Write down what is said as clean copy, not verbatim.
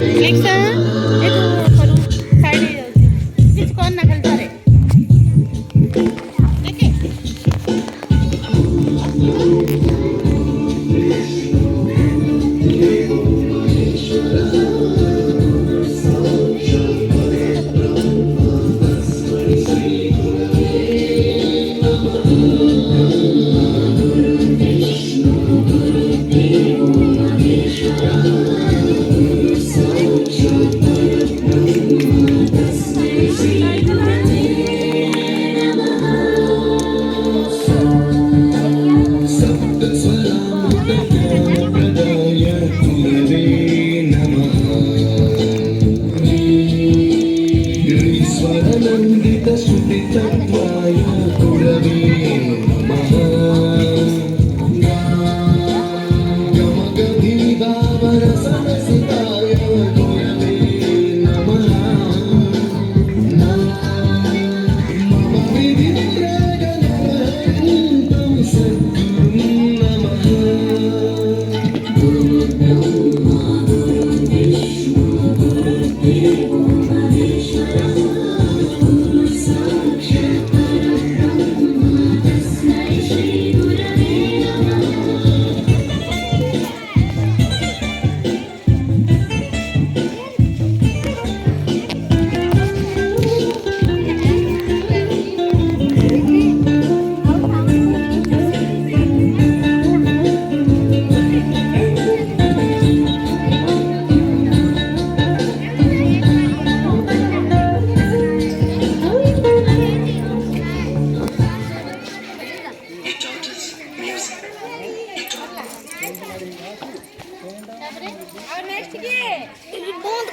flix ये तो करूँ साइड ही जाऊँ किस कौन नकल करे देखे स्वरनन्दित सुतितत्वाय गुरवे नमः गमगभीरावरसरसिताय गुरवे नमः मम विधित्रगणवन्तं सद्गुरुं नमः गुरुर्ब्रह्मा गुरुर्विष्णु गुरुर्देवो महेश्वरः और नेक्स्ट की